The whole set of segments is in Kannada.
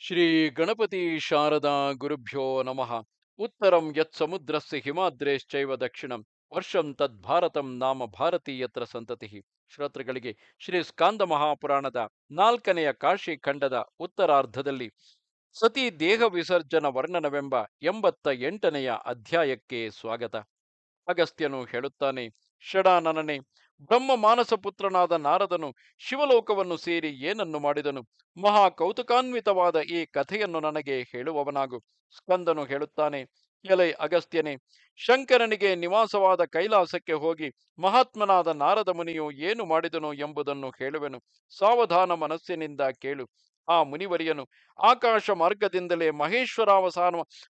ಶ್ರೀ ಗಣಪತಿ ಶಾರದಾ ಗುರುಭ್ಯೋ ನಮಃ. ಉತ್ತರಂ ಯತ್ ಸಮುದ್ರಸ್ಯ ಹಿಮಾದ್ರೇಶ್ಚೈವ ದಕ್ಷಿಣಂ ವರ್ಷಂ ತದ್ಭಾರತಂ ನಾಮ ಭಾರತೀಯತ್ರ ಸಂತತಿ. ಶ್ರೋತೃಗಳಿಗೆ ಶ್ರೀ ಸ್ಕಾಂದ ಮಹಾಪುರಾಣದ 4ನೆಯ ಕಾಶಿ ಖಂಡದ ಉತ್ತರಾರ್ಧದಲ್ಲಿ ಸತಿ ದೇಹ ವಿಸರ್ಜನ ವರ್ಣನವೆಂಬ 88ನೆಯ ಅಧ್ಯಾಯಕ್ಕೆ ಸ್ವಾಗತ. ಅಗಸ್ತ್ಯನು ಹೇಳುತ್ತಾನೆ, ಷಡಾನನನೆ, ಬ್ರಹ್ಮ ಮಾನಸ ಪುತ್ರನಾದ ನಾರದನು ಶಿವಲೋಕವನ್ನು ಸೇರಿ ಏನನ್ನು ಮಾಡಿದನು? ಮಹಾ ಕೌತುಕಾನ್ವಿತವಾದ ಈ ಕಥೆಯನ್ನು ನನಗೆ ಹೇಳುವವನಾಗು. ಸ್ಕಂದನು ಹೇಳುತ್ತಾನೆ, ಎಲೈ ಅಗಸ್ತ್ಯನೇ, ಶಂಕರನಿಗೆ ನಿವಾಸವಾದ ಕೈಲಾಸಕ್ಕೆ ಹೋಗಿ ಮಹಾತ್ಮನಾದ ನಾರದ ಮುನಿಯು ಏನು ಮಾಡಿದನು ಎಂಬುದನ್ನು ಹೇಳುವೆನು. ಸಾವಧಾನ ಮನಸ್ಸಿನಿಂದ ಕೇಳು. ಆ ಮುನಿವರಿಯನು ಆಕಾಶ ಮಾರ್ಗದಿಂದಲೇ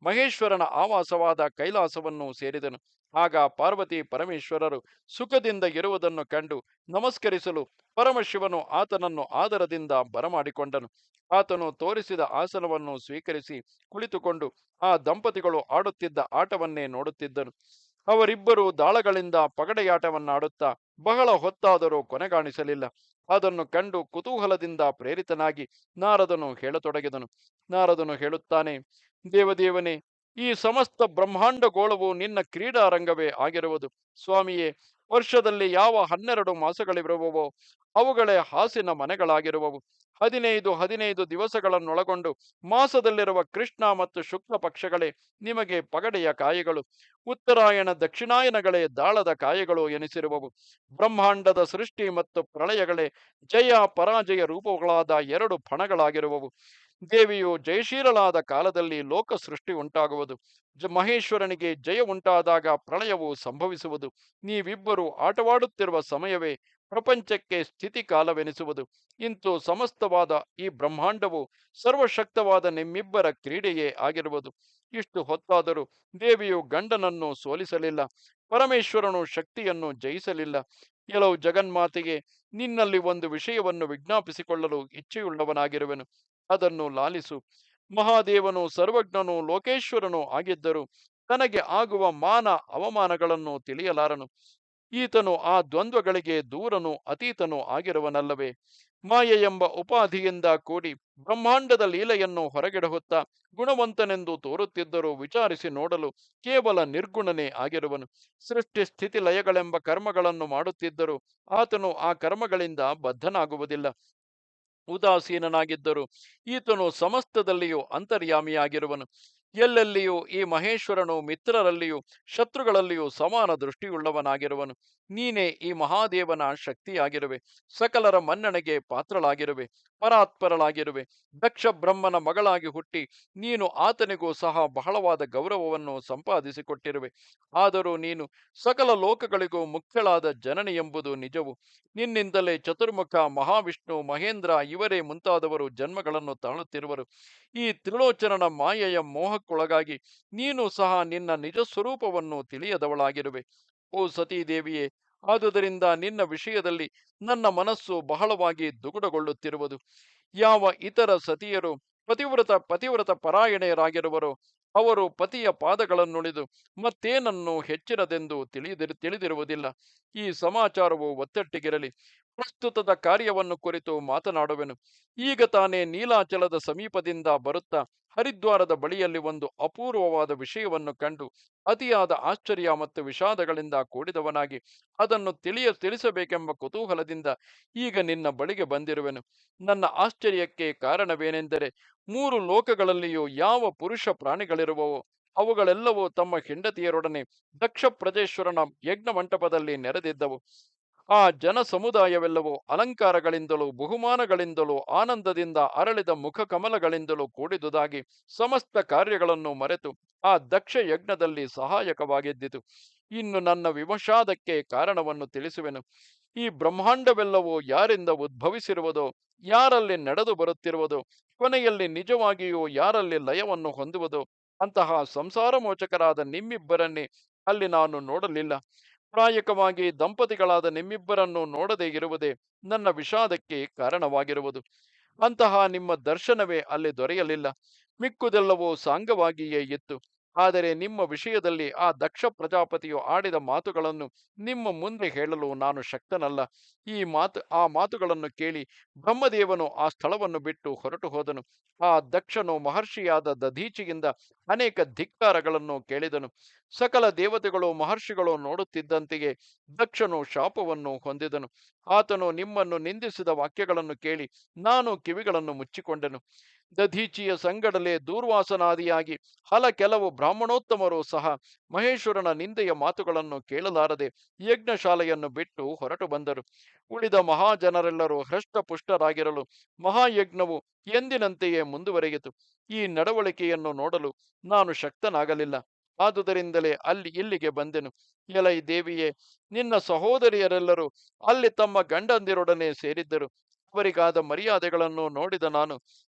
ಮಹೇಶ್ವರನ ಆವಾಸವಾದ ಕೈಲಾಸವನ್ನು ಸೇರಿದನು. ಆಗ ಪಾರ್ವತಿ ಪರಮೇಶ್ವರರು ಸುಖದಿಂದ ಇರುವುದನ್ನು ಕಂಡು ನಮಸ್ಕರಿಸಲು ಪರಮಶಿವನು ಆತನನ್ನು ಆದರದಿಂದ ಬರಮಾಡಿಕೊಂಡನು. ಆತನು ತೋರಿಸಿದ ಆಸನವನ್ನು ಸ್ವೀಕರಿಸಿ ಕುಳಿತುಕೊಂಡು ಆ ದಂಪತಿಗಳು ಆಡುತ್ತಿದ್ದ ಆಟವನ್ನೇ ನೋಡುತ್ತಿದ್ದನು. ಅವರಿಬ್ಬರು ದಾಳಗಳಿಂದ ಪಗಡೆಯಾಟವನ್ನಾಡುತ್ತಾ ಬಹಳ ಹೊತ್ತಾದರೂ ಕೊನೆಗಾಣಿಸಲಿಲ್ಲ. ಅದನ್ನು ಕಂಡು ಕುತೂಹಲದಿಂದ ಪ್ರೇರಿತನಾಗಿ ನಾರದನು ಹೇಳತೊಡಗಿದನು. ನಾರದನು ಹೇಳುತ್ತಾನೆ, ದೇವದೇವನೇ, ಈ ಸಮಸ್ತ ಬ್ರಹ್ಮಾಂಡ ಗೋಳವು ನಿನ್ನ ಕ್ರೀಡಾರಂಗವೇ ಆಗಿರುವುದು. ಸ್ವಾಮಿಯೇ, ವರ್ಷದಲ್ಲಿ ಯಾವ 12 ಮಾಸಗಳಿರುವವೋ ಅವುಗಳೇ ಹಾಸಿನ ಮನೆಗಳಾಗಿರುವವು. 15 ದಿವಸಗಳನ್ನೊಳಗೊಂಡು ಮಾಸದಲ್ಲಿರುವ ಕೃಷ್ಣ ಮತ್ತು ಶುಕ್ಲ ಪಕ್ಷಗಳೇ ನಿಮಗೆ ಪಗಡೆಯ ಕಾಯಿಗಳು, ಉತ್ತರಾಯಣ ದಕ್ಷಿಣಾಯನಗಳೇ ದಾಳದ ಕಾಯಿಗಳು ಎನಿಸಿರುವವು. ಬ್ರಹ್ಮಾಂಡದ ಸೃಷ್ಟಿ ಮತ್ತು ಪ್ರಳಯಗಳೇ ಜಯ ಪರಾಜಯ ರೂಪಗಳಾದ 2 ಫಣಗಳಾಗಿರುವವು. ದೇವಿಯು ಜಯಶೀಲಳಾದ ಕಾಲದಲ್ಲಿ ಲೋಕ ಸೃಷ್ಟಿ ಉಂಟಾಗುವುದು. ಮಹೇಶ್ವರನಿಗೆ ಜಯ ಉಂಟಾದಾಗ ಪ್ರಳಯವು ಸಂಭವಿಸುವುದು. ನೀವಿಬ್ಬರು ಆಟವಾಡುತ್ತಿರುವ ಸಮಯವೇ ಪ್ರಪಂಚಕ್ಕೆ ಸ್ಥಿತಿ ಕಾಲವೆನಿಸುವುದು. ಇಂತು ಸಮಸ್ತವಾದ ಈ ಬ್ರಹ್ಮಾಂಡವು ಸರ್ವಶಕ್ತವಾದ ನಿಮ್ಮಿಬ್ಬರ ಕ್ರೀಡೆಯೇ ಆಗಿರುವುದು. ಇಷ್ಟು ಹೊತ್ತಾದರೂ ದೇವಿಯು ಗಂಡನನ್ನು ಸೋಲಿಸಲಿಲ್ಲ, ಪರಮೇಶ್ವರನು ಶಕ್ತಿಯನ್ನು ಜಯಿಸಲಿಲ್ಲ. ಕೆಲವು ಜಗನ್ಮಾತೆಗೆ ನಿನ್ನಲ್ಲಿ ಒಂದು ವಿಷಯವನ್ನು ವಿಜ್ಞಾಪಿಸಿಕೊಳ್ಳಲು ಇಚ್ಛೆಯುಳ್ಳವನಾಗಿರುವೆನು, ಅದನ್ನು ಲಾಲಿಸು. ಮಹಾದೇವನು ಸರ್ವಜ್ಞನೂ ಲೋಕೇಶ್ವರನೂ ಆಗಿದ್ದರೂ ತನಗೆ ಆಗುವ ಮಾನ ಅವಮಾನಗಳನ್ನು ತಿಳಿಯಲಾರನು. ಈತನು ಆ ದ್ವಂದ್ವಗಳಿಗೆ ದೂರನೂ ಅತೀತನೂ ಆಗಿರುವನಲ್ಲವೇ? ಮಾಯೆ ಎಂಬ ಉಪಾಧಿಯಿಂದ ಕೂಡಿ ಬ್ರಹ್ಮಾಂಡದ ಲೀಲೆಯನ್ನು ಹೊರಗೆಡಹುತ್ತಾ ಗುಣವಂತನೆಂದು ತೋರುತ್ತಿದ್ದರೂ ವಿಚಾರಿಸಿ ನೋಡಲು ಕೇವಲ ನಿರ್ಗುಣನೇ ಆಗಿರುವನು. ಸೃಷ್ಟಿ ಸ್ಥಿತಿ ಲಯಗಳೆಂಬ ಕರ್ಮಗಳನ್ನು ಮಾಡುತ್ತಿದ್ದರೂ ಆತನು ಆ ಕರ್ಮಗಳಿಂದ ಬದ್ಧನಾಗುವುದಿಲ್ಲ. ಉದಾಸೀನನಾಗಿದ್ದರೂ ಈತನು ಸಮಸ್ತದಲ್ಲಿಯೂ ಅಂತರ್ಯಾಮಿಯಾಗಿರುವನು. ಎಲ್ಲೆಲ್ಲಿಯೂ ಈ ಮಹೇಶ್ವರನು ಮಿತ್ರರಲ್ಲಿಯೂ ಶತ್ರುಗಳಲ್ಲಿಯೂ ಸಮಾನ ದೃಷ್ಟಿಯುಳ್ಳವನಾಗಿರುವನು. ನೀನೇ ಈ ಮಹಾದೇವನ ಶಕ್ತಿಯಾಗಿರುವೆ, ಸಕಲರ ಮನ್ನಣೆಗೆ ಪಾತ್ರಳಾಗಿರುವೆ, ಪರಾತ್ಪರಳಾಗಿರುವೆ. ದಕ್ಷ ಬ್ರಹ್ಮನ ಮಗಳಾಗಿ ಹುಟ್ಟಿ ನೀನು ಆತನಿಗೂ ಸಹ ಬಹಳವಾದ ಗೌರವವನ್ನು ಸಂಪಾದಿಸಿಕೊಟ್ಟಿರುವೆ. ಆದರೂ ನೀನು ಸಕಲ ಲೋಕಗಳಿಗೂ ಮುಖ್ಯಳಾದ ಜನನಿ ಎಂಬುದು ನಿಜವು. ನಿನ್ನಿಂದಲೇ ಚತುರ್ಮುಖ, ಮಹಾವಿಷ್ಣು, ಮಹೇಂದ್ರ ಇವರೇ ಮುಂತಾದವರು ಜನ್ಮಗಳನ್ನು ತಾಳುತ್ತಿರುವರು. ಈ ತ್ರಿಲೋಚನನ ಮಾಯೆಯ ಮೋಹಕ್ಕೊಳಗಾಗಿ ನೀನು ಸಹ ನಿನ್ನ ನಿಜ ಸ್ವರೂಪವನ್ನು ತಿಳಿಯದವಳಾಗಿರುವೆ. ಓ ಸತೀದೇವಿಯೇ, ಆದುದರಿಂದ ನಿನ್ನ ವಿಷಯದಲ್ಲಿ ನನ್ನ ಮನಸ್ಸು ಬಹಳವಾಗಿ ದುಗುಡಗೊಳ್ಳುತ್ತಿರುವುದು. ಯಾವ ಇತರ ಸತಿಯರು ಪತಿವ್ರತ ಪರಾಯಣೆಯರಾಗಿರುವರೋ ಅವರು ಪತಿಯ ಪಾದಗಳನ್ನುಳಿದು ಮತ್ತೇನನ್ನು ಹೆಚ್ಚಿನದೆಂದು ತಿಳಿದಿರುವುದಿಲ್ಲ. ಈ ಸಮಾಚಾರವು ಒತ್ತಟ್ಟಿಗಿರಲಿ. ಪ್ರಸ್ತುತದ ಕಾರ್ಯವನ್ನು ಕುರಿತು ಮಾತನಾಡುವೆನು. ಈಗ ತಾನೇ ನೀಲಾಚಲದ ಸಮೀಪದಿಂದ ಬರುತ್ತಾ ಹರಿದ್ವಾರದ ಬಳಿಯಲ್ಲಿ ಒಂದು ಅಪೂರ್ವವಾದ ವಿಷಯವನ್ನು ಕಂಡು ಅತಿಯಾದ ಆಶ್ಚರ್ಯ ಮತ್ತು ವಿಷಾದಗಳಿಂದ ಕೂಡಿದವನಾಗಿ ಅದನ್ನು ತಿಳಿಸಬೇಕೆಂಬ ಕುತೂಹಲದಿಂದ ಈಗ ನಿನ್ನ ಬಳಿಗೆ ಬಂದಿರುವೆನು. ನನ್ನ ಆಶ್ಚರ್ಯಕ್ಕೆ ಕಾರಣವೇನೆಂದರೆ, 3 ಲೋಕಗಳಲ್ಲಿಯೂ ಯಾವ ಪುರುಷ ಪ್ರಾಣಿಗಳಿರುವವೋ ಅವುಗಳೆಲ್ಲವೂ ತಮ್ಮ ಹೆಂಡತಿಯರೊಡನೆ ದಕ್ಷ ಪ್ರಜೇಶ್ವರನ ಯಜ್ಞ ಮಂಟಪದಲ್ಲಿ ನೆರೆದಿದ್ದವು. ಆ ಜನ ಸಮುದಾಯವೆಲ್ಲವೂ ಅಲಂಕಾರಗಳಿಂದಲೂ ಬಹುಮಾನಗಳಿಂದಲೂ ಆನಂದದಿಂದ ಅರಳಿದ ಮುಖ ಕಮಲಗಳಿಂದಲೂ ಕೂಡಿದುದಾಗಿ ಸಮಸ್ತ ಕಾರ್ಯಗಳನ್ನು ಮರೆತು ಆ ದಕ್ಷ ಯಜ್ಞದಲ್ಲಿ ಸಹಾಯಕವಾಗಿದ್ದಿತು. ಇನ್ನು ನನ್ನ ವಿಮಷಾದಕ್ಕೆ ಕಾರಣವನ್ನು ತಿಳಿಸುವೆನು. ಈ ಬ್ರಹ್ಮಾಂಡವೆಲ್ಲವೂ ಯಾರಿಂದ ಉದ್ಭವಿಸಿರುವುದೋ, ಯಾರಲ್ಲಿ ನಡೆದು ಬರುತ್ತಿರುವುದೋ, ಕೊನೆಯಲ್ಲಿ ನಿಜವಾಗಿಯೂ ಯಾರಲ್ಲಿ ಲಯವನ್ನು ಹೊಂದುವುದೋ ಅಂತಹ ಸಂಸಾರ ಮೋಚಕರಾದ ನಿಮ್ಮಿಬ್ಬರನ್ನೇ ಅಲ್ಲಿ ನಾನು ನೋಡಲಿಲ್ಲ. ಪ್ರಾಯಕವಾಗಿ ದಂಪತಿಗಳಾದ ನಿಮ್ಮಿಬ್ಬರನ್ನು ನೋಡದೇ ಇರುವುದೇ ನನ್ನ ವಿಷಾದಕ್ಕೆ ಕಾರಣವಾಗಿರುವುದು. ಅಂತಹ ನಿಮ್ಮ ದರ್ಶನವೇ ಅಲ್ಲಿ ದೊರೆಯಲಿಲ್ಲ. ಮಿಕ್ಕುದೆಲ್ಲವೂ ಸಾಂಗವಾಗಿಯೇ ಇತ್ತು. ಆದರೆ ನಿಮ್ಮ ವಿಷಯದಲ್ಲಿ ಆ ದಕ್ಷ ಪ್ರಜಾಪತಿಯು ಆಡಿದ ಮಾತುಗಳನ್ನು ನಿಮ್ಮ ಮುಂದೆ ಹೇಳಲು ನಾನು ಶಕ್ತನಲ್ಲ. ಆ ಮಾತುಗಳನ್ನು ಕೇಳಿ ಬ್ರಹ್ಮದೇವನು ಆ ಸ್ಥಳವನ್ನು ಬಿಟ್ಟು ಹೊರಟು ಹೋದನು. ಆ ದಕ್ಷನು ಮಹರ್ಷಿಯಾದ ದಧೀಚಿಯಿಂದ ಅನೇಕ ಧಿಕ್ಕಾರಗಳನ್ನು ಕೇಳಿದನು. ಸಕಲ ದೇವತೆಗಳು ಮಹರ್ಷಿಗಳು ನೋಡುತ್ತಿದ್ದಂತೆಯೇ ದಕ್ಷನು ಶಾಪವನ್ನು ಹೊಂದಿದನು. ಆತನು ನಿಮ್ಮನ್ನು ನಿಂದಿಸಿದ ವಾಕ್ಯಗಳನ್ನು ಕೇಳಿ ನಾನು ಕಿವಿಗಳನ್ನು ಮುಚ್ಚಿಕೊಂಡೆನು. ದಧೀಚಿಯ ಸಂಗಡಲೇ ದೂರ್ವಾಸನಾದಿಯಾಗಿ ಕೆಲವು ಬ್ರಾಹ್ಮಣೋತ್ತಮರು ಸಹ ಮಹೇಶ್ವರನ ನಿಂದೆಯ ಮಾತುಗಳನ್ನು ಕೇಳಲಾರದೆ ಯಜ್ಞಶಾಲೆಯನ್ನು ಬಿಟ್ಟು ಹೊರಟು ಬಂದರು. ಉಳಿದ ಮಹಾಜನರೆಲ್ಲರೂ ಹೃಷ್ಟಪುಷ್ಟರಾಗಿರಲು ಮಹಾಯಜ್ಞವು ಎಂದಿನಂತೆಯೇ ಮುಂದುವರೆಯಿತು. ಈ ನಡವಳಿಕೆಯನ್ನು ನೋಡಲು ನಾನು ಶಕ್ತನಾಗಲಿಲ್ಲ. ಆದುದರಿಂದಲೇ ಇಲ್ಲಿಗೆ ಬಂದೆನು. ಎಲೈ ದೇವಿಯೇ, ನಿನ್ನ ಸಹೋದರಿಯರೆಲ್ಲರೂ ಅಲ್ಲಿ ತಮ್ಮ ಗಂಡಂದಿರೊಡನೆ ಸೇರಿದ್ದರು. ಅವರಿಗಾದ ಮರ್ಯಾದೆಗಳನ್ನು ನೋಡಿದ ನಾನು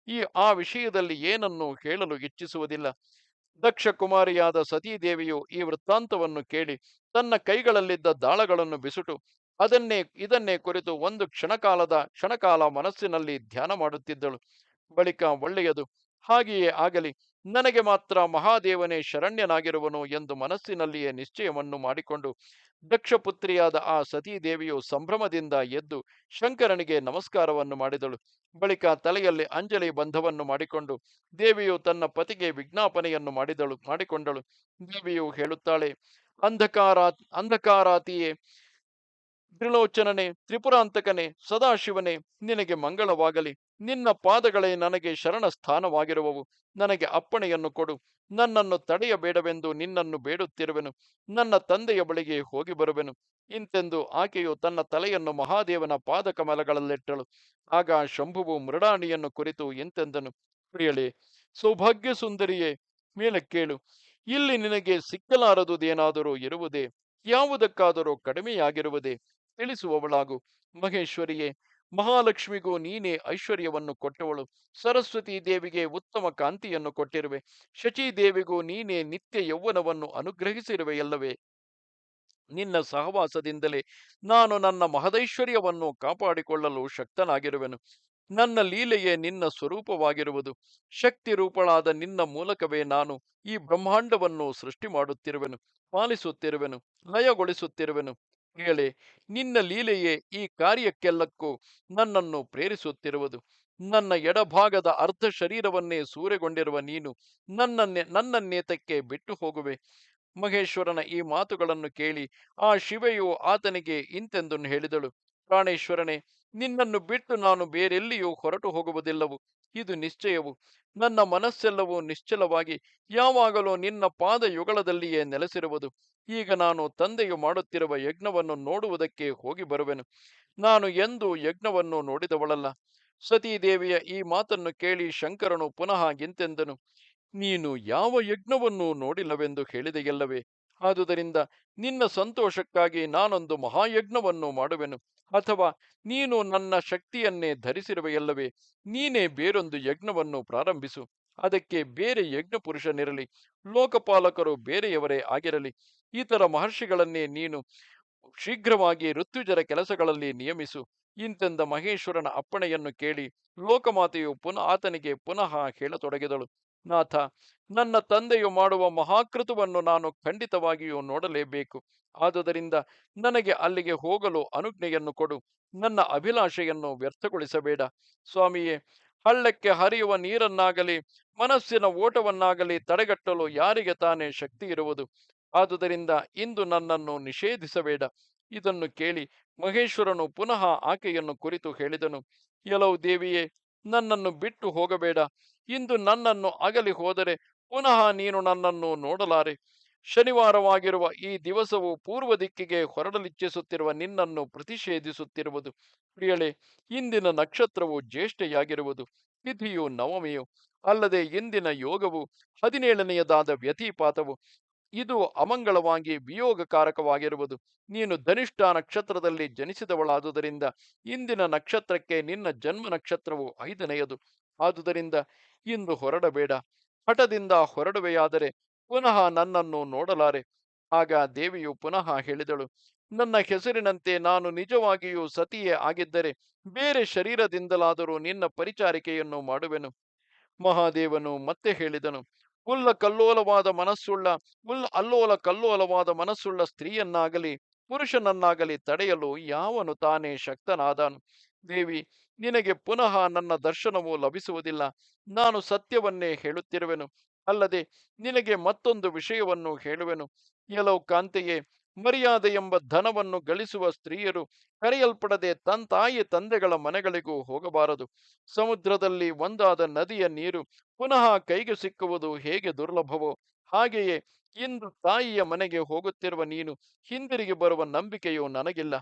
ಆ ವಿಷಯದಲ್ಲಿ ಏನನ್ನು ಹೇಳಲು ಇಚ್ಛಿಸುವುದಿಲ್ಲ. ದಕ್ಷ ಕುಮಾರಿಯಾದ ಸತೀದೇವಿಯು ಈ ವೃತ್ತಾಂತವನ್ನು ಕೇಳಿ ತನ್ನ ಕೈಗಳಲ್ಲಿದ್ದ ದಾಳಗಳನ್ನು ಬಿಸುಟು ಇದನ್ನೇ ಕುರಿತು ಒಂದು ಕ್ಷಣಕಾಲ ಮನಸ್ಸಿನಲ್ಲಿ ಧ್ಯಾನ ಮಾಡುತ್ತಿದ್ದಳು. ಬಳಿಕ ಒಳ್ಳೆಯದು, ಹಾಗೆಯೇ ಆಗಲಿ, ನನಗೆ ಮಾತ್ರ ಮಹಾದೇವನೇ ಶರಣ್ಯನಾಗಿರುವನು ಎಂದು ಮನಸ್ಸಿನಲ್ಲಿಯೇ ನಿಶ್ಚಯವನ್ನು ಮಾಡಿಕೊಂಡು ದಕ್ಷಪುತ್ರಿಯಾದ ಆ ಸತೀದೇವಿಯು ಸಂಭ್ರಮದಿಂದ ಎದ್ದು ಶಂಕರನಿಗೆ ನಮಸ್ಕಾರವನ್ನು ಮಾಡಿದಳು. ಬಳಿಕ ತಲೆಯಲ್ಲಿ ಅಂಜಲಿ ಬಂಧವನ್ನು ಮಾಡಿಕೊಂಡು ದೇವಿಯು ತನ್ನ ಪತಿಗೆ ವಿಜ್ಞಾಪನೆಯನ್ನು ಮಾಡಿಕೊಂಡಳು. ದೇವಿಯು ಹೇಳುತ್ತಾಳೆ, ಅಂಧಕಾರಾತಿಯೇ, ತ್ರಿಲೋಚನನೆ, ತ್ರಿಪುರಾಂತಕನೇ, ಸದಾಶಿವನೇ, ನಿನಗೆ ಮಂಗಳವಾಗಲಿ. ನಿನ್ನ ಪಾದಗಳೇ ನನಗೆ ಶರಣ ಸ್ಥಾನವಾಗಿರುವವು. ನನಗೆ ಅಪ್ಪಣೆಯನ್ನು ಕೊಡು. ನನ್ನನ್ನು ತಡೆಯಬೇಡವೆಂದು ನಿನ್ನನ್ನು ಬೇಡುತ್ತಿರುವೆನು. ನನ್ನ ತಂದೆಯ ಬಳಿಗೆ ಹೋಗಿ ಬರುವೆನು. ಇಂತೆಂದು ಆಕೆಯು ತನ್ನ ತಲೆಯನ್ನು ಮಹಾದೇವನ ಪಾದ ಕಮಲಗಳಲ್ಲಿಟ್ಟಳು. ಆಗ ಶಂಭುವು ಮೃಡಾಣಿಯನ್ನು ಕುರಿತು ಇಂತೆಂದನು, ಪ್ರಿಯಳೇ, ಸೌಭಾಗ್ಯ ಸುಂದರಿಯೇ, ಮೇಲೆ ಕೇಳು. ಇಲ್ಲಿ ನಿನಗೆ ಸಿಕ್ಕಲಾರದುದೇನಾದರೂ ಇರುವುದೇ? ಯಾವುದಕ್ಕಾದರೂ ಕಡಿಮೆಯಾಗಿರುವುದೇ? ತಿಳಿಸುವವಳಾಗು. ಮಹೇಶ್ವರಿಯೇ, ಮಹಾಲಕ್ಷ್ಮಿಗೂ ನೀನೇ ಐಶ್ವರ್ಯವನ್ನು ಕೊಟ್ಟವಳು. ಸರಸ್ವತೀ ದೇವಿಗೆ ಉತ್ತಮ ಕಾಂತಿಯನ್ನು ಕೊಟ್ಟಿರುವೆ. ಶಚೀದೇವಿಗೂ ನೀನೇ ನಿತ್ಯ ಯೌವನವನ್ನು ಅನುಗ್ರಹಿಸಿರುವೆಯಲ್ಲವೇ? ನಿನ್ನ ಸಹವಾಸದಿಂದಲೇ ನಾನು ನನ್ನ ಮಹದೈಶ್ವರ್ಯವನ್ನು ಕಾಪಾಡಿಕೊಳ್ಳಲು ಶಕ್ತನಾಗಿರುವೆನು. ನನ್ನ ಲೀಲೆಯೇ ನಿನ್ನ ಸ್ವರೂಪವಾಗಿರುವುದು. ಶಕ್ತಿ ರೂಪಳಾದ ನಿನ್ನ ಮೂಲಕವೇ ನಾನು ಈ ಬ್ರಹ್ಮಾಂಡವನ್ನು ಸೃಷ್ಟಿ ಮಾಡುತ್ತಿರುವೆನು, ಪಾಲಿಸುತ್ತಿರುವೆನು, ಲಯಗೊಳಿಸುತ್ತಿರುವೆನು. ಹೇಳೆ, ನಿನ್ನ ಲೀಲೆಯೇ ಈ ಕಾರ್ಯಕ್ಕೆಲ್ಲಕ್ಕೂ ನನ್ನನ್ನು ಪ್ರೇರಿಸುತ್ತಿರುವುದು. ನನ್ನ ಎಡಭಾಗದ ಅರ್ಧ ಶರೀರವನ್ನೇ ಸೂರೆಗೊಂಡಿರುವ ನೀನು ನನ್ನನ್ನೇತಕ್ಕೆ ಬಿಟ್ಟು ಹೋಗುವೆ? ಮಹೇಶ್ವರನ ಈ ಮಾತುಗಳನ್ನು ಕೇಳಿ ಆ ಶಿವೆಯು ಆತನಿಗೆ ಇಂತೆಂದು ಹೇಳಿದಳು, ಪ್ರಾಣೇಶ್ವರನೇ, ನಿನ್ನನ್ನು ಬಿಟ್ಟು ನಾನು ಬೇರೆಲ್ಲಿಯೂ ಹೊರಟು ಹೋಗುವುದಿಲ್ಲವು. ಇದು ನಿಶ್ಚಯವು. ನನ್ನ ಮನಸ್ಸೆಲ್ಲವೂ ನಿಶ್ಚಲವಾಗಿ ಯಾವಾಗಲೂ ನಿನ್ನ ಪಾದ ಯುಗಳದಲ್ಲಿಯೇ ನೆಲೆಸಿರುವುದು. ಈಗ ನಾನು ತಂದೆಯು ಮಾಡುತ್ತಿರುವ ಯಜ್ಞವನ್ನು ನೋಡುವುದಕ್ಕೆ ಹೋಗಿ ಬರುವೆನು. ನಾನು ಎಂದೂ ಯಜ್ಞವನ್ನು ನೋಡಿದವಳಲ್ಲ. ಸತೀದೇವಿಯ ಈ ಮಾತನ್ನು ಕೇಳಿ ಶಂಕರನು ಪುನಃ ಇಂತೆಂದನು, ನೀನು ಯಾವ ಯಜ್ಞವನ್ನು ನೋಡಿಲ್ಲವೆಂದು ಹೇಳಿದೆಯಲ್ಲವೇ? ಆದುದರಿಂದ ನಿನ್ನ ಸಂತೋಷಕ್ಕಾಗಿ ನಾನೊಂದು ಮಹಾಯಜ್ಞವನ್ನು ಮಾಡುವೆನು. ಅಥವಾ ನೀನು ನನ್ನ ಶಕ್ತಿಯನ್ನೇ ಧರಿಸಿರುವೆಯಲ್ಲವೇ? ನೀನೇ ಬೇರೊಂದು ಯಜ್ಞವನ್ನು ಪ್ರಾರಂಭಿಸು. ಅದಕ್ಕೆ ಬೇರೆ ಯಜ್ಞ ಪುರುಷನಿರಲಿ, ಲೋಕಪಾಲಕರು ಬೇರೆಯವರೇ ಆಗಿರಲಿ. ಇತರ ಮಹರ್ಷಿಗಳನ್ನೇ ನೀನು ಶೀಘ್ರವಾಗಿ ಋತ್ವಿಜರ ಕೆಲಸಗಳಲ್ಲಿ ನಿಯಮಿಸು. ಇಂತೆಂದ ಮಹೇಶ್ವರನ ಅಪ್ಪಣೆಯನ್ನು ಕೇಳಿ ಲೋಕಮಾತೆಯು ಆತನಿಗೆ ಪುನಃ ಹೇಳತೊಡಗಿದಳು, ನಾಥ, ನನ್ನ ತಂದೆಯು ಮಾಡುವ ಮಹಾಕೃತವನ್ನು ನಾನು ಖಂಡಿತವಾಗಿಯೂ ನೋಡಲೇಬೇಕು. ಆದುದರಿಂದ ನನಗೆ ಅಲ್ಲಿಗೆ ಹೋಗಲು ಅನುಜ್ಞೆಯನ್ನು ಕೊಡು. ನನ್ನ ಅಭಿಲಾಷೆಯನ್ನು ವ್ಯರ್ಥಗೊಳಿಸಬೇಡ. ಸ್ವಾಮಿಯೇ, ಹಳ್ಳಕ್ಕೆ ಹರಿಯುವ ನೀರನ್ನಾಗಲಿ ಮನಸ್ಸಿನ ಓಟವನ್ನಾಗಲಿ ತಡೆಗಟ್ಟಲು ಯಾರಿಗೆ ತಾನೇ ಶಕ್ತಿ ಇರುವುದು? ಆದುದರಿಂದ ಇಂದು ನನ್ನನ್ನು ನಿಷೇಧಿಸಬೇಡ. ಇದನ್ನು ಕೇಳಿ ಮಹೇಶ್ವರನು ಪುನಃ ಆಕೆಯನ್ನು ಕುರಿತು ಹೇಳಿದನು, ಎಲವು ದೇವಿಯೇ, ನನ್ನನ್ನು ಬಿಟ್ಟು ಹೋಗಬೇಡ. ಇಂದು ನನ್ನನ್ನು ಅಗಲಿ ಹೋದರೆ ಪುನಃ ನೀನು ನನ್ನನ್ನು ನೋಡಲಾರೆ. ಶನಿವಾರವಾಗಿರುವ ಈ ದಿವಸವು ಪೂರ್ವ ದಿಕ್ಕಿಗೆ ಹೊರಡಲಿಚ್ಛಿಸುತ್ತಿರುವ ನಿನ್ನನ್ನು ಪ್ರತಿಷೇಧಿಸುತ್ತಿರುವುದು. ಪ್ರಿಯಳೇ, ಇಂದಿನ ನಕ್ಷತ್ರವು ಜ್ಯೇಷ್ಠೆಯಾಗಿರುವುದು. ತಿಥಿಯು ನವಮಿಯು. ಅಲ್ಲದೆ ಇಂದಿನ ಯೋಗವು 17ನೆಯದಾದ ವ್ಯತಿಪಾತವು. ಇದು ಅಮಂಗಳವಾಗಿ ವಿಯೋಗಕಾರಕವಾಗಿರುವುದು. ನೀನು ಧನಿಷ್ಠ ನಕ್ಷತ್ರದಲ್ಲಿ ಜನಿಸಿದವಳಾದುದರಿಂದ ಇಂದಿನ ನಕ್ಷತ್ರಕ್ಕೆ ನಿನ್ನ ಜನ್ಮ ನಕ್ಷತ್ರವು 5ನೆಯದು. ಆದುದರಿಂದ ಇಂದು ಹೊರಡಬೇಡ. ಹಠದಿಂದ ಹೊರಡುವೆಯಾದರೆ ಪುನಃ ನನ್ನನ್ನು ನೋಡಲಾರೆ. ಆಗ ದೇವಿಯು ಪುನಃ ಹೇಳಿದಳು, ನನ್ನ ಹೆಸರಿನಂತೆ ನಾನು ನಿಜವಾಗಿಯೂ ಸತಿಯೇ ಆಗಿದ್ದರೆ ಬೇರೆ ಶರೀರದಿಂದಲಾದರೂ ನಿನ್ನ ಪರಿಚಾರಿಕೆಯನ್ನು ಮಾಡುವೆನು. ಮಹಾದೇವನು ಮತ್ತೆ ಹೇಳಿದನು, ಉಲ್ಲ ಕಲ್ಲೋಲವಾದ ಮನಸ್ಸುಳ್ಳ ಅಲ್ಲೋಲ ಕಲ್ಲೋಲವಾದ ಮನಸ್ಸುಳ್ಳ ಸ್ತ್ರೀಯನ್ನಾಗಲಿ ಪುರುಷನನ್ನಾಗಲಿ ತಡೆಯಲು ಯಾವನು ತಾನೇ ಶಕ್ತನಾದನು. ದೇವಿ, ನಿನಗೆ ಪುನಃ ನನ್ನ ದರ್ಶನವು ಲಭಿಸುವುದಿಲ್ಲ. ನಾನು ಸತ್ಯವನ್ನೇ ಹೇಳುತ್ತಿರುವೆನು. ಅಲ್ಲದೆ ನಿನಗೆ ಮತ್ತೊಂದು ವಿಷಯವನ್ನು ಹೇಳುವೆನು. ಎಲೋ ಕಾಂತೆಯೇ, ಮರ್ಯಾದೆ ಎಂಬ ಧನವನ್ನು ಗಳಿಸುವ ಸ್ತ್ರೀಯರು ಕರೆಯಲ್ಪಡದೆ ತಾಯಿ ತಂದೆಗಳ ಮನೆಗಳಿಗೂ ಹೋಗಬಾರದು. ಸಮುದ್ರದಲ್ಲಿ ಒಂದಾದ ನದಿಯ ನೀರು ಪುನಃ ಕೈಗೆ ಸಿಕ್ಕುವುದು ಹೇಗೆ ದುರ್ಲಭವೋ, ಹಾಗೆಯೇ ಇಂದು ತಾಯಿಯ ಮನೆಗೆ ಹೋಗುತ್ತಿರುವ ನೀನು ಹಿಂದಿರುಗಿ ಬರುವ ನಂಬಿಕೆಯು ನನಗಿಲ್ಲ.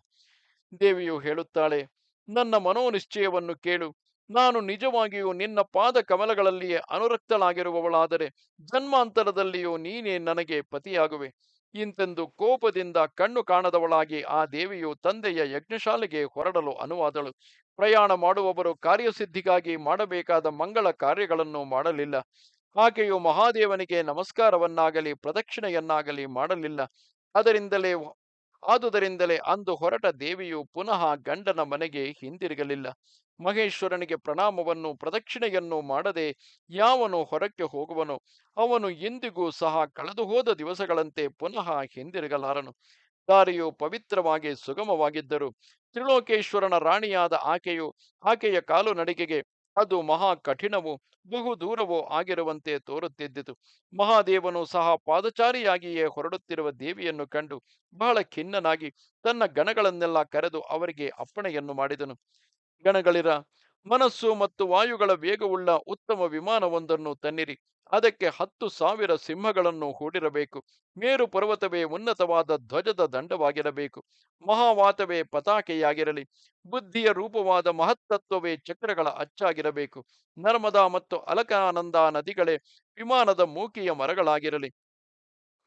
ದೇವಿಯು ಹೇಳುತ್ತಾಳೆ, ನನ್ನ ಮನೋನಿಶ್ಚಯವನ್ನು ಕೇಳು. ನಾನು ನಿಜವಾಗಿಯೂ ನಿನ್ನ ಪಾದ ಕಮಲಗಳಲ್ಲಿಯೇ ಅನುರಕ್ತಳಾಗಿರುವವಳಾದರೆ ಜನ್ಮಾಂತರದಲ್ಲಿಯೂ ನೀನೇ ನನಗೆ ಪತಿಯಾಗುವೆ. ಇಂತೆಂದು ಕೋಪದಿಂದ ಕಣ್ಣು ಕಾಣದವಳಾಗಿ ಆ ದೇವಿಯು ತಂದೆಯ ಯಜ್ಞಶಾಲೆಗೆ ಹೊರಡಲು ಅನುವಾದಳು. ಪ್ರಯಾಣ ಮಾಡುವವರು ಕಾರ್ಯಸಿದ್ಧಿಗಾಗಿ ಮಾಡಬೇಕಾದ ಮಂಗಳ ಕಾರ್ಯಗಳನ್ನು ಮಾಡಲಿಲ್ಲ. ಆಕೆಯು ಮಹಾದೇವನಿಗೆ ನಮಸ್ಕಾರವನ್ನಾಗಲಿ ಪ್ರದಕ್ಷಿಣೆಯನ್ನಾಗಲಿ ಮಾಡಲಿಲ್ಲ. ಅದರಿಂದಲೇ ಆದುದರಿಂದಲೇ ಅಂದು ಹೊರಟ ದೇವಿಯು ಪುನಃ ಗಂಡನ ಮನೆಗೆ ಹಿಂದಿರುಗಲಿಲ್ಲ. ಮಹೇಶ್ವರನಿಗೆ ಪ್ರಣಾಮವನ್ನು ಪ್ರದಕ್ಷಿಣೆಯನ್ನು ಮಾಡದೆ ಯಾವನು ಹೊರಕ್ಕೆ ಹೋಗುವನೋ ಅವನು ಎಂದಿಗೂ ಸಹ ಕಳೆದು ಹೋದ ದಿವಸಗಳಂತೆ ಪುನಃ ಹಿಂದಿರುಗಲಾರನು. ದಾರಿಯು ಪವಿತ್ರವಾಗಿ ಸುಗಮವಾಗಿದ್ದರು ತ್ರಿಲೋಕೇಶ್ವರನ ರಾಣಿಯಾದ ಆಕೆಯ ಕಾಲು ನಡಿಗೆಗೆ ಅದು ಮಹಾ ಕಠಿಣವೂ ಬಹು ದೂರವೂ ಆಗಿರುವಂತೆ ತೋರುತ್ತಿದ್ದಿತು. ಮಹಾದೇವನು ಸಹ ಪಾದಚಾರಿಯಾಗಿಯೇ ಹೊರಡುತ್ತಿರುವ ದೇವಿಯನ್ನು ಕಂಡು ಬಹಳ ಖಿನ್ನನಾಗಿ ತನ್ನ ಗಣಗಳನ್ನೆಲ್ಲ ಕರೆದು ಅವರಿಗೆ ಅಪ್ಪಣೆಯನ್ನು ಮಾಡಿದನು. ಗಣಗಳಿರ, ಮನಸ್ಸು ಮತ್ತು ವಾಯುಗಳ ವೇಗವುಳ್ಳ ಉತ್ತಮ ವಿಮಾನವೊಂದನ್ನು ತನ್ನಿರಿ. ಅದಕ್ಕೆ 10,000 ಸಿಂಹಗಳನ್ನು ಹೂಡಿರಬೇಕು. ಮೇರು ಪರ್ವತವೇ ಉನ್ನತವಾದ ಧ್ವಜದ ದಂಡವಾಗಿರಬೇಕು. ಮಹಾವಾತವೇ ಪತಾಕೆಯಾಗಿರಲಿ. ಬುದ್ಧಿಯ ರೂಪವಾದ ಮಹತ್ತತ್ವವೇ ಚಕ್ರಗಳ ಅಚ್ಚಾಗಿರಬೇಕು. ನರ್ಮದಾ ಮತ್ತು ಅಲಕಾನಂದ ನದಿಗಳೇ ವಿಮಾನದ ಮೂಕಿಯ ಮರಗಳಾಗಿರಲಿ.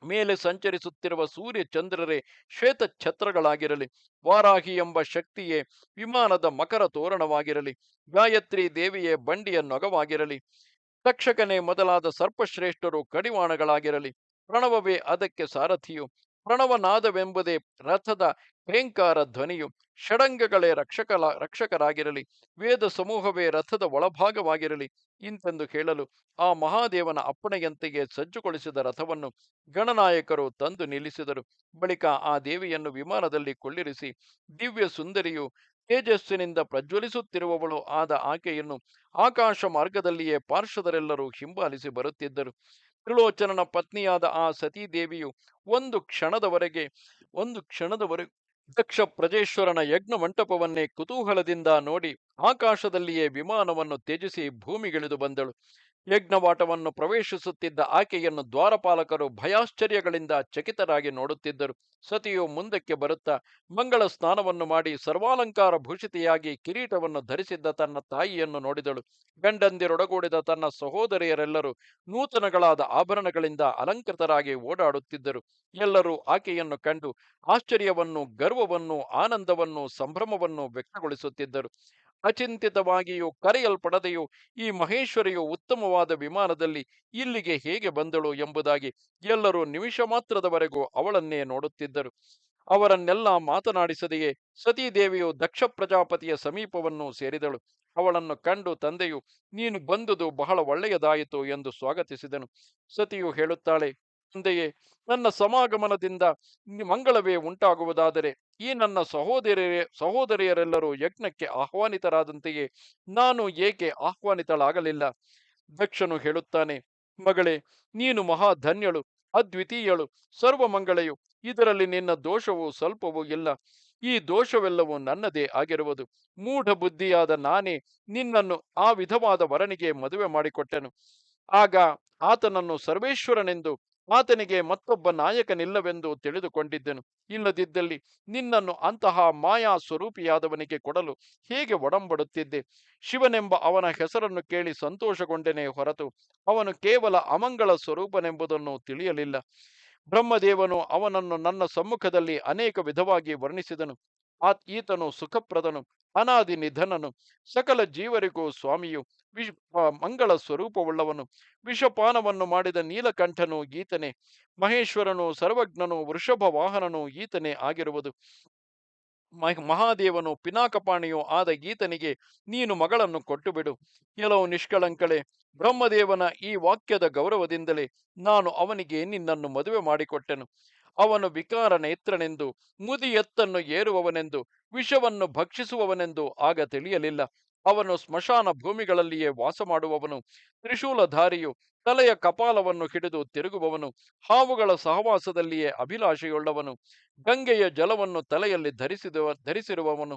ಮೇಲೆ ಸಂಚರಿಸುತ್ತಿರುವ ಸೂರ್ಯ ಚಂದ್ರರೇ ಶ್ವೇತ ಛತ್ರಗಳಾಗಿರಲಿ. ವಾರಾಹಿ ಎಂಬ ಶಕ್ತಿಯೇ ವಿಮಾನದ ಮಕರ ತೋರಣವಾಗಿರಲಿ. ಗಾಯತ್ರಿ ದೇವಿಯೇ ಬಂಡಿಯ ನೊಗವಾಗಿರಲಿ. ತಕ್ಷಕನೇ ಮೊದಲಾದ ಸರ್ಪಶ್ರೇಷ್ಠರು ಕಡಿವಾಣಗಳಾಗಿರಲಿ. ಪ್ರಣವವೇ ಅದಕ್ಕೆ ಸಾರಥಿಯು. ಪ್ರಣವನಾದವೆಂಬುದೇ ರಥದ ಘೇಂಕಾರ ಧ್ವನಿಯು. ಷಡಂಗಗಳೇ ರಕ್ಷಕರಾಗಿರಲಿ. ವೇದ ಸಮೂಹವೇ ರಥದ ಒಳಭಾಗವಾಗಿರಲಿ. ಇಂತೆಂದು ಹೇಳಲು ಆ ಮಹಾದೇವನ ಅಪ್ಪಣೆಯಂತೆಯೇ ಸಜ್ಜುಗೊಳಿಸಿದ ರಥವನ್ನು ಗಣನಾಯಕರು ತಂದು ನಿಲ್ಲಿಸಿದರು. ಬಳಿಕ ಆ ದೇವಿಯನ್ನು ವಿಮಾನದಲ್ಲಿ ಕೊಳ್ಳಿರಿಸಿ ದಿವ್ಯ ಸುಂದರಿಯು ತೇಜಸ್ಸಿನಿಂದ ಪ್ರಜ್ವಲಿಸುತ್ತಿರುವವಳು ಆದ ಆಕೆಯನ್ನು ಆಕಾಶ ಮಾರ್ಗದಲ್ಲಿಯೇ ಪಾರ್ಶ್ವದರೆಲ್ಲರೂ ಹಿಂಬಾಲಿಸಿ ಬರುತ್ತಿದ್ದರು. ತ್ರಿಲೋಚನನ ಪತ್ನಿಯಾದ ಆ ಸತೀದೇವಿಯು ಒಂದು ಕ್ಷಣದವರೆಗೆ ದಕ್ಷ ಪ್ರಜೇಶ್ವರನ ಯಜ್ಞ ಮಂಟಪವನ್ನೇ ಕುತೂಹಲದಿಂದ ನೋಡಿ ಆಕಾಶದಲ್ಲಿಯೇ ವಿಮಾನವನ್ನು ತ್ಯಜಿಸಿ ಭೂಮಿಗಿಳಿದು ಬಂದಳು. ಯಜ್ಞವಾಟವನ್ನು ಪ್ರವೇಶಿಸುತ್ತಿದ್ದ ಆಕೆಯನ್ನು ದ್ವಾರಪಾಲಕರು ಭಯಾಶ್ಚರ್ಯಗಳಿಂದ ಚಕಿತರಾಗಿ ನೋಡುತ್ತಿದ್ದರು. ಸತಿಯು ಮುಂದಕ್ಕೆ ಬರುತ್ತಾ ಮಂಗಳ ಸ್ನಾನವನ್ನು ಮಾಡಿ ಸರ್ವಾಲಂಕಾರ ಭೂಷಿತೆಯಾಗಿ ಕಿರೀಟವನ್ನು ಧರಿಸಿದ್ದ ತನ್ನ ತಾಯಿಯನ್ನು ನೋಡಿದಳು. ಗಂಡಂದಿರೊಡಗೂಡಿದ ತನ್ನ ಸಹೋದರಿಯರೆಲ್ಲರೂ ನೂತನಗಳಾದ ಆಭರಣಗಳಿಂದ ಅಲಂಕೃತರಾಗಿ ಓಡಾಡುತ್ತಿದ್ದರು. ಎಲ್ಲರೂ ಆಕೆಯನ್ನು ಕಂಡು ಆಶ್ಚರ್ಯವನ್ನು, ಗರ್ವವನ್ನು, ಆನಂದವನ್ನು, ಸಂಭ್ರಮವನ್ನು ವ್ಯಕ್ತಗೊಳಿಸುತ್ತಿದ್ದರು. ಅಚಿಂತಿತವಾಗಿಯೂ ಕರೆಯಲ್ಪಡದೆಯೂ ಈ ಮಹೇಶ್ವರಿಯು ಉತ್ತಮವಾದ ವಿಮಾನದಲ್ಲಿ ಇಲ್ಲಿಗೆ ಹೇಗೆ ಬಂದಳು ಎಂಬುದಾಗಿ ಎಲ್ಲರೂ ನಿಮಿಷ ಮಾತ್ರದವರೆಗೂ ಅವಳನ್ನೇ ನೋಡುತ್ತಿದ್ದರು. ಅವರನ್ನೆಲ್ಲ ಮಾತನಾಡಿಸದೆಯೇ ಸತೀದೇವಿಯು ದಕ್ಷ ಪ್ರಜಾಪತಿಯ ಸಮೀಪವನ್ನು ಸೇರಿದಳು. ಅವಳನ್ನು ಕಂಡು ತಂದೆಯು ನೀನು ಬಂದುದು ಬಹಳ ಒಳ್ಳೆಯದಾಯಿತು ಎಂದು ಸ್ವಾಗತಿಸಿದನು. ಸತಿಯು ಹೇಳುತ್ತಾಳೆ, ತಂದೆಯೇ, ನನ್ನ ಸಮಾಗಮನದಿಂದ ಮಂಗಳವೇ ಉಂಟಾಗುವುದಾದರೆ ಈ ನನ್ನ ಸಹೋದರಿಯರೆಲ್ಲರೂ ಯಜ್ಞಕ್ಕೆ ಆಹ್ವಾನಿತರಾದಂತೆಯೇ ನಾನು ಏಕೆ ಆಹ್ವಾನಿತಳಾಗಲಿಲ್ಲ? ದಕ್ಷನು ಹೇಳುತ್ತಾನೆ, ಮಗಳೇ, ನೀನು ಮಹಾಧನ್ಯಳು, ಅದ್ವಿತೀಯಳು, ಸರ್ವಮಂಗಳೆಯು. ಇದರಲ್ಲಿ ನಿನ್ನ ದೋಷವು ಸ್ವಲ್ಪವೂ ಇಲ್ಲ. ಈ ದೋಷವೆಲ್ಲವೂ ನನ್ನದೇ ಆಗಿರುವುದು. ಮೂಢ ಬುದ್ಧಿಯಾದ ನಾನೇ ನಿನ್ನನ್ನು ಆ ವಿಧವಾದ ವರನಿಗೆ ಮದುವೆ ಮಾಡಿಕೊಟ್ಟೆನು. ಆಗ ಆತನನ್ನು ಸರ್ವೇಶ್ವರನೆಂದು, ಆತನಿಗೆ ಮತ್ತೊಬ್ಬ ನಾಯಕನಿಲ್ಲವೆಂದು ತಿಳಿದುಕೊಂಡಿದ್ದೆನು. ಇಲ್ಲದಿದ್ದಲ್ಲಿ ನಿನ್ನನ್ನು ಅಂತಹ ಮಾಯಾ ಸ್ವರೂಪಿಯಾದವನಿಗೆ ಕೊಡಲು ಹೇಗೆ ಒಡಂಬಡುತ್ತಿದ್ದೆ? ಶಿವನೆಂಬ ಅವನ ಹೆಸರನ್ನು ಕೇಳಿ ಸಂತೋಷಗೊಂಡೆನೇ ಹೊರತು ಅವನು ಕೇವಲ ಅಮಂಗಳ ಸ್ವರೂಪನೆಂಬುದನ್ನು ತಿಳಿಯಲಿಲ್ಲ. ಬ್ರಹ್ಮದೇವನು ಅವನನ್ನು ನನ್ನ ಸಮ್ಮುಖದಲ್ಲಿ ಅನೇಕ ವಿಧವಾಗಿ ವರ್ಣಿಸಿದನು. ಈತನು ಸುಖಪ್ರದನು, ಅನಾದಿ ನಿಧನನು, ಸಕಲ ಜೀವರಿಗೂ ಸ್ವಾಮಿಯು, ಮಂಗಳ ಸ್ವರೂಪವುಳ್ಳವನು. ವಿಷಪಾನವನ್ನು ಮಾಡಿದ ನೀಲಕಂಠನು ಈತನೇ. ಮಹೇಶ್ವರನು, ಸರ್ವಜ್ಞನು, ವೃಷಭ ವಾಹನನು ಈತನೇ ಆಗಿರುವುದು. ಮಹಾದೇವನು ಪಿನಾಕಪಾಣಿಯೂ ಆದ ಈತನಿಗೆ ನೀನು ಮಗಳನ್ನು ಕೊಟ್ಟು ಬಿಡು. ಕೆಲವು ನಿಷ್ಕಳಂಕಳೆ, ಬ್ರಹ್ಮದೇವನ ಈ ವಾಕ್ಯದ ಗೌರವದಿಂದಲೇ ನಾನು ಅವನಿಗೆ ನಿನ್ನನ್ನು ಮದುವೆ ಮಾಡಿಕೊಟ್ಟೆನು. ಅವನು ವಿಕಾರ ನೇತ್ರನೆಂದು, ಮುದಿ ಎತ್ತನ್ನು ಏರುವವನೆಂದು, ವಿಷವನ್ನು ಭಕ್ಷಿಸುವವನೆಂದು ಆಗ ತಿಳಿಯಲಿಲ್ಲ. ಅವನು ಸ್ಮಶಾನ ಭೂಮಿಗಳಲ್ಲಿಯೇ ವಾಸ ಮಾಡುವವನು, ತ್ರಿಶೂಲಧಾರಿಯು, ತಲೆಯ ಕಪಾಲವನ್ನು ಹಿಡಿದು ತಿರುಗುವವನು, ಹಾವುಗಳ ಸಹವಾಸದಲ್ಲಿಯೇ ಅಭಿಲಾಷೆಯುಳ್ಳವನು, ಗಂಗೆಯ ಜಲವನ್ನು ತಲೆಯಲ್ಲಿ ಧರಿಸಿರುವವನು,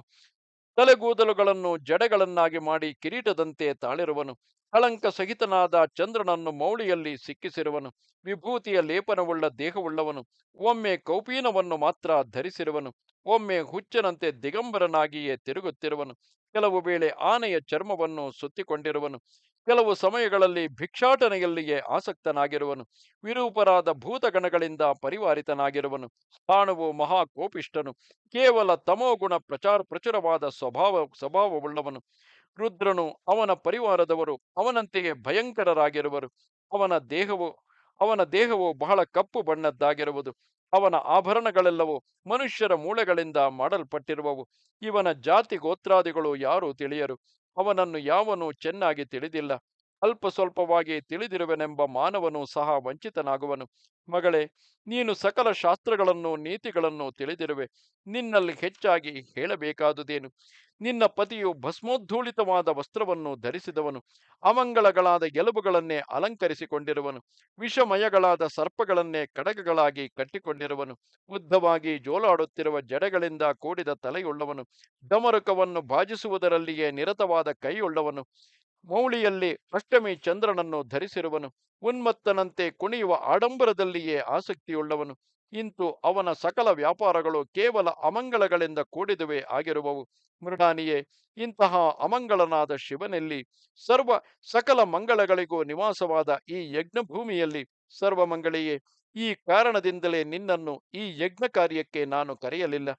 ತಲೆಗೂದಲುಗಳನ್ನು ಜಡೆಗಳನ್ನಾಗಿ ಮಾಡಿ ಕಿರೀಟದಂತೆ ತಾಳಿರುವನು, ಕಳಂಕ ಸಹಿತನಾದ ಚಂದ್ರನನ್ನು ಮೌಳಿಯಲ್ಲಿ ಸಿಕ್ಕಿಸಿರುವನು, ವಿಭೂತಿಯ ಲೇಪನವುಳ್ಳ ದೇಹವುಳ್ಳವನು, ಒಮ್ಮೆ ಕೌಪೀನವನ್ನು ಮಾತ್ರ ಧರಿಸಿರುವನು, ಒಮ್ಮೆ ಹುಚ್ಚನಂತೆ ದಿಗಂಬರನಾಗಿಯೇ ತಿರುಗುತ್ತಿರುವನು, ಕೆಲವು ವೇಳೆ ಆನೆಯ ಚರ್ಮವನ್ನು ಸುತ್ತಿಕೊಂಡಿರುವನು, ಕೆಲವು ಸಮಯಗಳಲ್ಲಿ ಭಿಕ್ಷಾಟನೆಯಲ್ಲಿಯೇ ಆಸಕ್ತನಾಗಿರುವನು, ವಿರೂಪರಾದ ಭೂತಗಣಗಳಿಂದ ಪರಿವಾರಿತನಾಗಿರುವನು, ಸ್ಥಾಣುವು ಮಹಾಕೋಪಿಷ್ಟನು, ಕೇವಲ ತಮೋಗುಣ ಪ್ರಚುರವಾದ ಸ್ವಭಾವವುಳ್ಳವನು, ರುದ್ರನು ಅವನ ಪರಿವಾರದವರು ಅವನಂತೆಯೇ ಭಯಂಕರರಾಗಿರುವರು. ಅವನ ದೇಹವು ಅವನ ದೇಹವು ಬಹಳ ಕಪ್ಪು ಬಣ್ಣದ್ದಾಗಿರುವುದು. ಅವನ ಆಭರಣಗಳೆಲ್ಲವೂ ಮನುಷ್ಯರ ಮೂಳೆಗಳಿಂದ ಮಾಡಲ್ಪಟ್ಟಿರುವವು. ಇವನ ಜಾತಿ ಗೋತ್ರಾದಿಗಳು ಯಾರೂ ತಿಳಿಯರು. ಅವನನ್ನು ಯಾವನೂ ಚೆನ್ನಾಗಿ ತಿಳಿದಿಲ್ಲ. ಅಲ್ಪ ಸ್ವಲ್ಪವಾಗಿ ತಿಳಿದಿರುವೆನೆಂಬ ಮಾನವನು ಸಹ ವಂಚಿತನಾಗುವನು. ಮಗಳೇ, ನೀನು ಸಕಲ ಶಾಸ್ತ್ರಗಳನ್ನು ನೀತಿಗಳನ್ನು ತಿಳಿದಿರುವೆ. ನಿನ್ನಲ್ಲಿ ಹೆಚ್ಚಾಗಿ ಹೇಳಬೇಕಾದುದೇನು? ನಿನ್ನ ಪತಿಯು ಭಸ್ಮೋದ್ಧೂಳಿತವಾದ ವಸ್ತ್ರವನ್ನು ಧರಿಸಿದವನು, ಅಮಂಗಳಗಳಾದ ಎಲುಬುಗಳನ್ನೇ ಅಲಂಕರಿಸಿಕೊಂಡಿರುವನು, ವಿಷಮಯಗಳಾದ ಸರ್ಪಗಳನ್ನೇ ಕಡಗಗಳಾಗಿ ಕಟ್ಟಿಕೊಂಡಿರುವನು, ಉದ್ದವಾಗಿ ಜೋಲಾಡುತ್ತಿರುವ ಜಡೆಗಳಿಂದ ಕೂಡಿದ ತಲೆಯುಳ್ಳವನು, ಡಮರುಕವನ್ನು ಬಾಜಿಸುವುದರಲ್ಲಿಯೇ ನಿರತವಾದ ಕೈಯುಳ್ಳವನು, ಮೌಳಿಯಲ್ಲಿ ಅಷ್ಟಮಿ ಚಂದ್ರನನ್ನು ಧರಿಸಿರುವನು, ಉನ್ಮತ್ತನಂತೆ ಕುಣಿಯುವ ಆಡಂಬರದಲ್ಲಿಯೇ ಆಸಕ್ತಿಯುಳ್ಳವನು. ಇಂತು ಅವನ ಸಕಲ ವ್ಯಾಪಾರಗಳು ಕೇವಲ ಅಮಂಗಳಗಳಿಂದ ಕೂಡಿದುವೆ ಆಗಿರುವವು. ಮೃಡಾನಿಯೇ, ಇಂತಹ ಅಮಂಗಳನಾದ ಶಿವನಲ್ಲಿ, ಸಕಲ ಮಂಗಳಗಳಿಗೂ ನಿವಾಸವಾದ ಈ ಯಜ್ಞಭೂಮಿಯಲ್ಲಿ, ಸರ್ವಮಂಗಳೆಯೇ, ಈ ಕಾರಣದಿಂದಲೇ ನಿನ್ನನ್ನು ಈ ಯಜ್ಞ ಕಾರ್ಯಕ್ಕೆ ನಾನು ಕರೆಯಲಿಲ್ಲ.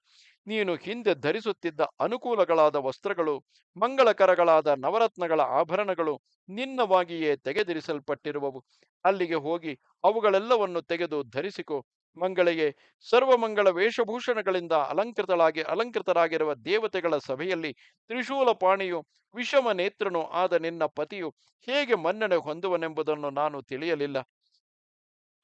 ನೀನು ಹಿಂದೆ ಧರಿಸುತ್ತಿದ್ದ ಅನುಕೂಲಗಳಾದ ವಸ್ತ್ರಗಳು, ಮಂಗಳಕರಗಳಾದ ನವರತ್ನಗಳ ಆಭರಣಗಳು ನಿನ್ನವಾಗಿಯೇ ತೆಗೆದಿರಿಸಲ್ಪಟ್ಟಿರುವವು. ಅಲ್ಲಿಗೆ ಹೋಗಿ ಅವುಗಳೆಲ್ಲವನ್ನು ತೆಗೆದು ಧರಿಸಿಕೊ. ಮಂಗಳೆಯೇ, ಸರ್ವಮಂಗಳ ವೇಷಭೂಷಣಗಳಿಂದ ಅಲಂಕೃತರಾಗಿರುವ ದೇವತೆಗಳ ಸಭೆಯಲ್ಲಿ ತ್ರಿಶೂಲಪಾಣಿಯು, ವಿಷಮ ನೇತ್ರನು ಆದ ನಿನ್ನ ಪತಿಯು ಹೇಗೆ ಮನ್ನಣೆ ಹೊಂದುವನೆಂಬುದನ್ನು ನಾನು ತಿಳಿಯಲಿಲ್ಲ.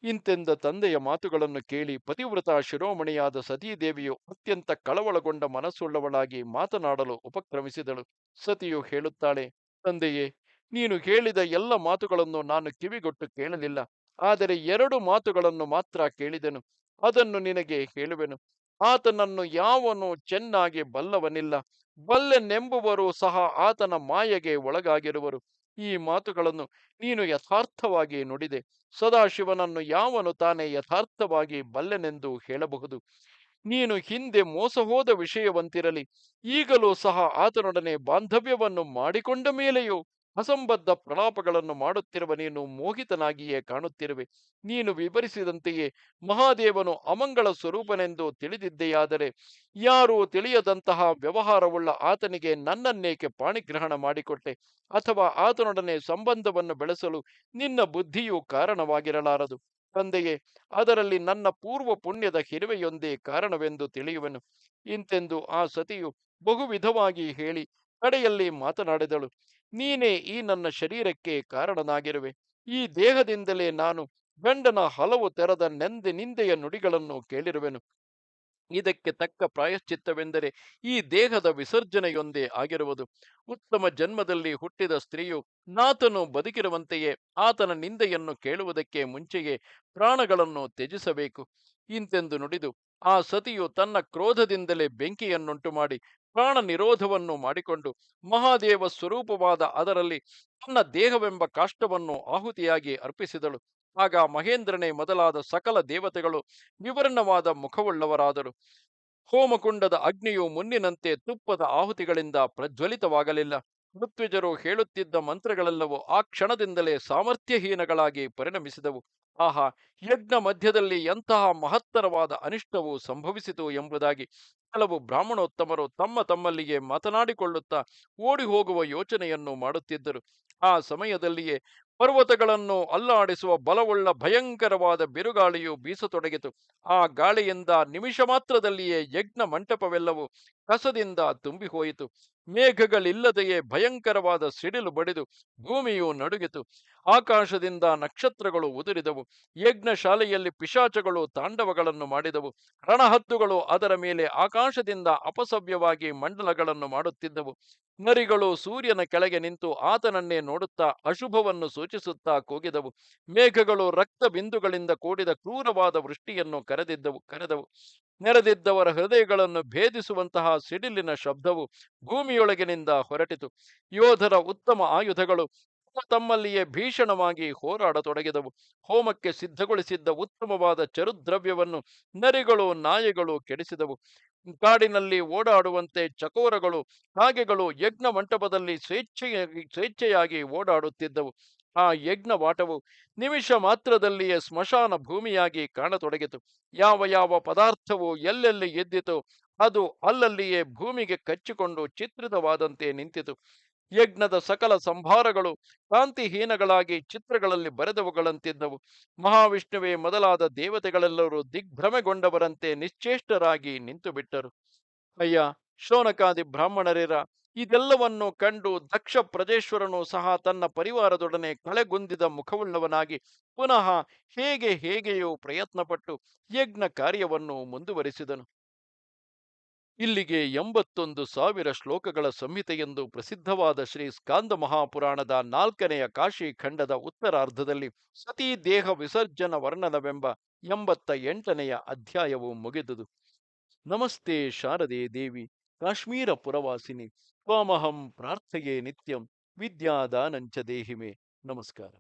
ಇಂತೆಂದ ತಂದೆಯ ಮಾತುಗಳನ್ನು ಕೇಳಿ ಪತಿವ್ರತ ಶಿರೋಮಣಿಯಾದ ಸತೀದೇವಿಯು ಅತ್ಯಂತ ಕಳವಳಗೊಂಡ ಮನಸ್ಸುಳ್ಳವಳಾಗಿ ಮಾತನಾಡಲು ಉಪಕ್ರಮಿಸಿದಳು. ಸತಿಯು ಹೇಳುತ್ತಾಳೆ, ತಂದೆಯೇ, ನೀನು ಹೇಳಿದ ಎಲ್ಲ ಮಾತುಗಳನ್ನು ನಾನು ಕಿವಿಗೊಟ್ಟು ಕೇಳಲಿಲ್ಲ. ಆದರೆ 2 ಮಾತುಗಳನ್ನು ಮಾತ್ರ ಕೇಳಿದೆನು. ಅದನ್ನು ನಿನಗೆ ಹೇಳುವೆನು. ಆತನನ್ನು ಯಾವನು ಚೆನ್ನಾಗಿ ಬಲ್ಲವನಿಲ್ಲ. ಬಲ್ಲೆನೆಂಬುವರು ಸಹ ಆತನ ಮಾಯೆಗೆ ಒಳಗಾಗಿರುವರು. ಈ ಮಾತುಗಳನ್ನು ನೀನು ಯಥಾರ್ಥವಾಗಿ ನುಡಿದೆ. ಸದಾಶಿವನನ್ನು ಯಾವನು ತಾನೇ ಯಥಾರ್ಥವಾಗಿ ಬಲ್ಲೆನೆಂದು ಹೇಳಬಹುದು? ನೀನು ಹಿಂದೆ ಮೋಸ ಹೋದ ವಿಷಯವಂತಿರಲಿ, ಈಗಲೂ ಸಹ ಆತನೊಡನೆ ಬಾಂಧವ್ಯವನ್ನು ಮಾಡಿಕೊಂಡ ಮೇಲೆಯೂ ಅಸಂಬದ್ಧ ಪ್ರಲಾಪಗಳನ್ನು ಮಾಡುತ್ತಿರುವ ನೀನು ಮೋಹಿತನಾಗಿಯೇ ಕಾಣುತ್ತಿರುವೆ. ನೀನು ವಿವರಿಸಿದಂತೆಯೇ ಮಹಾದೇವನು ಅಮಂಗಳ ಸ್ವರೂಪನೆಂದು ತಿಳಿದಿದ್ದೆಯಾದರೆ, ಯಾರೂ ತಿಳಿಯದಂತಹ ವ್ಯವಹಾರವುಳ್ಳ ಆತನಿಗೆ ನನ್ನನ್ನೇಕೆ ಪಾಣಿಗ್ರಹಣ ಮಾಡಿಕೊಟ್ಟೆ? ಅಥವಾ ಆತನೊಡನೆ ಸಂಬಂಧವನ್ನು ಬೆಳೆಸಲು ನಿನ್ನ ಬುದ್ಧಿಯು ಕಾರಣವಾಗಿರಲಾರದು. ತಂದೆಯೇ, ಅದರಲ್ಲಿ ನನ್ನ ಪೂರ್ವ ಪುಣ್ಯದ ಹಿರಿವೆಯೊಂದೇ ಕಾರಣವೆಂದು ತಿಳಿಯುವೆನು. ಇಂತೆಂದು ಆ ಸತಿಯು ಬಹುವಿಧವಾಗಿ ಹೇಳಿ ಕಡೆಯಲ್ಲಿ ಮಾತನಾಡಿದಳು. ನೀನೇ ಈ ನನ್ನ ಶರೀರಕ್ಕೆ ಕಾರಣನಾಗಿರುವೆ. ಈ ದೇಹದಿಂದಲೇ ನಾನು ಗಂಡನ ಹಲವು ತೆರದ ನಿಂದೆಯ ನುಡಿಗಳನ್ನು ಕೇಳಿರುವೆನು. ಇದಕ್ಕೆ ತಕ್ಕ ಪ್ರಾಯಶ್ಚಿತ್ತವೆಂದರೆ ಈ ದೇಹದ ವಿಸರ್ಜನೆಯೊಂದೇ ಆಗಿರುವುದು. ಉತ್ತಮ ಜನ್ಮದಲ್ಲಿ ಹುಟ್ಟಿದ ಸ್ತ್ರೀಯು ನಾತನು ಬದುಕಿರುವಂತೆಯೇ ಆತನ ನಿಂದೆಯನ್ನು ಕೇಳುವುದಕ್ಕೆ ಮುಂಚೆಯೇ ಪ್ರಾಣಗಳನ್ನು ತ್ಯಜಿಸಬೇಕು. ಇಂತೆಂದು ನುಡಿದು ಆ ಸತಿಯು ತನ್ನ ಕ್ರೋಧದಿಂದಲೇ ಬೆಂಕಿಯನ್ನುಂಟು ಮಾಡಿ ಪ್ರಾಣ ನಿರೋಧವನ್ನು ಮಾಡಿಕೊಂಡು ಮಹಾದೇವ ಸ್ವರೂಪವಾದ ಅದರಲ್ಲಿ ತನ್ನ ದೇಹವೆಂಬ ಕಾಷ್ಟವನ್ನು ಆಹುತಿಯಾಗಿ ಅರ್ಪಿಸಿದಳು. ಆಗ ಮಹೇಂದ್ರನೇ ಮೊದಲಾದ ಸಕಲ ದೇವತೆಗಳು ವಿವರ್ಣವಾದ ಮುಖವುಳ್ಳವರಾದರು. ಹೋಮಕುಂಡದ ಅಗ್ನಿಯು ಮುನ್ನಿನಂತೆ ತುಪ್ಪದ ಆಹುತಿಗಳಿಂದ ಪ್ರಜ್ವಲಿತವಾಗಲಿಲ್ಲ. ಋತ್ವಿಜರು ಹೇಳುತ್ತಿದ್ದ ಮಂತ್ರಗಳೆಲ್ಲವೂ ಆ ಕ್ಷಣದಿಂದಲೇ ಸಾಮರ್ಥ್ಯಹೀನಗಳಾಗಿ ಪರಿಣಮಿಸಿದವು. ಆಹಾ, ಯಜ್ಞ ಮಧ್ಯದಲ್ಲಿ ಎಂತಹ ಮಹತ್ತರವಾದ ಅನಿಷ್ಟವು ಸಂಭವಿಸಿತು ಎಂಬುದಾಗಿ ಕೆಲವು ಬ್ರಾಹ್ಮಣೋತ್ತಮರು ತಮ್ಮ ತಮ್ಮಲ್ಲಿಯೇ ಮಾತನಾಡಿಕೊಳ್ಳುತ್ತಾ ಓಡಿ ಹೋಗುವ ಯೋಚನೆಯನ್ನು ಮಾಡುತ್ತಿದ್ದರು. ಆ ಸಮಯದಲ್ಲಿಯೇ ಪರ್ವತಗಳನ್ನು ಅಲ್ಲಾಡಿಸುವ ಬಲವುಳ್ಳ ಭಯಂಕರವಾದ ಬಿರುಗಾಳಿಯು ಬೀಸತೊಡಗಿತು. ಆ ಗಾಳಿಯಿಂದ ನಿಮಿಷ ಮಾತ್ರದಲ್ಲಿಯೇ ಯಜ್ಞ ಮಂಟಪವೆಲ್ಲವೂ ಕಸದಿಂದ ತುಂಬಿ ಹೋಯಿತು. ಮೇಘಗಳಿಲ್ಲದೆಯೇ ಭಯಂಕರವಾದ ಸಿಡಿಲು ಬಡಿದು ಭೂಮಿಯು ನಡುಗಿತು. ಆಕಾಶದಿಂದ ನಕ್ಷತ್ರಗಳು ಉದುರಿದವು. ಯಜ್ಞಶಾಲೆಯಲ್ಲಿ ಪಿಶಾಚಗಳು ತಾಂಡವಗಳನ್ನು ಮಾಡಿದವು. ರಣಹದ್ದುಗಳು ಅದರ ಮೇಲೆ ಆಕಾಶದಿಂದ ಅಪಸವ್ಯವಾಗಿ ಮಂಡಲಗಳನ್ನು ಮಾಡುತ್ತಿದ್ದವು. ನರಿಗಳು ಸೂರ್ಯನ ಕೆಳಗೆ ನಿಂತು ಆತನನ್ನೇ ನೋಡುತ್ತಾ ಅಶುಭವನ್ನು ಸೂಚಿಸುತ್ತಾ ಕೂಗಿದವು. ಮೇಘಗಳು ರಕ್ತ ಬಿಂದುಗಳಿಂದ ಕೂಡಿದ ಕ್ರೂರವಾದ ವೃಷ್ಟಿಯನ್ನು ಕರೆದವು. ನೆರೆದಿದ್ದವರ ಹೃದಯಗಳನ್ನು ಭೇದಿಸುವಂತಹ ಸಿಡಿಲಿನ ಶಬ್ದವು ಭೂಮಿಯೊಳಗಿನಿಂದ ಹೊರಟಿತು. ಯೋಧರ ಉತ್ತಮ ಆಯುಧಗಳು ತಮ್ಮಲ್ಲಿಯೇ ಭೀಷಣವಾಗಿ ಹೋರಾಡತೊಡಗಿದವು. ಹೋಮಕ್ಕೆ ಸಿದ್ಧಗೊಳಿಸಿದ್ದ ಉತ್ತಮವಾದ ಚರುದ್ರವ್ಯವನ್ನು ನರಿಗಳು ನಾಯಿಗಳು ಕೆಡಿಸಿದವು. ಕಾಡಿನಲ್ಲಿ ಓಡಾಡುವಂತೆ ಚಕೋರಗಳು ಕಾಗೆಗಳು ಯಜ್ಞ ಮಂಟಪದಲ್ಲಿ ಸ್ವೇಚ್ಛೆಯಾಗಿ ಓಡಾಡುತ್ತಿದ್ದವು. ಆ ಯಜ್ಞವಾಟವು ನಿಮಿಷ ಮಾತ್ರದಲ್ಲಿಯೇ ಸ್ಮಶಾನ ಭೂಮಿಯಾಗಿ ಕಾಣತೊಡಗಿತು. ಯಾವ ಯಾವ ಪದಾರ್ಥವು ಎಲ್ಲೆಲ್ಲಿ ಎದ್ದಿತೋ ಅದು ಅಲ್ಲಲ್ಲಿಯೇ ಭೂಮಿಗೆ ಕಚ್ಚಿಕೊಂಡು ಚಿತ್ರಿತವಾದಂತೆ ನಿಂತಿತು. ಯಜ್ಞದ ಸಕಲ ಸಂಭಾರಗಳು ಕಾಂತಿಹೀನಗಳಾಗಿ ಚಿತ್ರಗಳಲ್ಲಿ ಬರೆದವುಗಳಂತಿದ್ದವು. ಮಹಾವಿಷ್ಣುವೇ ಮೊದಲಾದ ದೇವತೆಗಳೆಲ್ಲರೂ ದಿಗ್ಭ್ರಮೆಗೊಂಡವರಂತೆ ನಿಶ್ಚೇಷ್ಟರಾಗಿ ನಿಂತು ಬಿಟ್ಟರು. ಅಯ್ಯ ಶೌನಕಾದಿ ಬ್ರಾಹ್ಮಣರಿರ, ಇದೆಲ್ಲವನ್ನು ಕಂಡು ದಕ್ಷ ಪ್ರಜೇಶ್ವರನು ಸಹ ತನ್ನ ಪರಿವಾರದೊಡನೆ ಕಳೆಗುಂದಿದ ಮುಖವುಳ್ಳವನಾಗಿ ಪುನಃ ಹೇಗೆಯೋ ಪ್ರಯತ್ನಪಟ್ಟು ಯಜ್ಞ ಕಾರ್ಯವನ್ನು ಮುಂದುವರಿಸಿದನು. ಇಲ್ಲಿಗೆ 81,000 ಶ್ಲೋಕಗಳ ಸಂಹಿತೆಯೆಂದು ಪ್ರಸಿದ್ಧವಾದ ಶ್ರೀ ಸ್ಕಾಂದ ಮಹಾಪುರಾಣದ 4ನೆಯ ಕಾಶಿ ಖಂಡದ ಉತ್ತರಾರ್ಧದಲ್ಲಿ ಸತೀ ದೇಹ ವಿಸರ್ಜನ ವರ್ಣನವೆಂಬ 88ನೆಯ ಅಧ್ಯಾಯವು ಮುಗಿದುದು. ನಮಸ್ತೆ ಶಾರದೆ ದೇವಿ ಕಾಶ್ಮೀರ ಪುರವಾಸಿನಿ ತ್ವಾಮಹಂ ಪ್ರಾರ್ಥಯೇ ನಿತ್ಯಂ ವಿದ್ಯಾದಾನಂಚ ದೇಹಿಮೆ. ನಮಸ್ಕಾರ.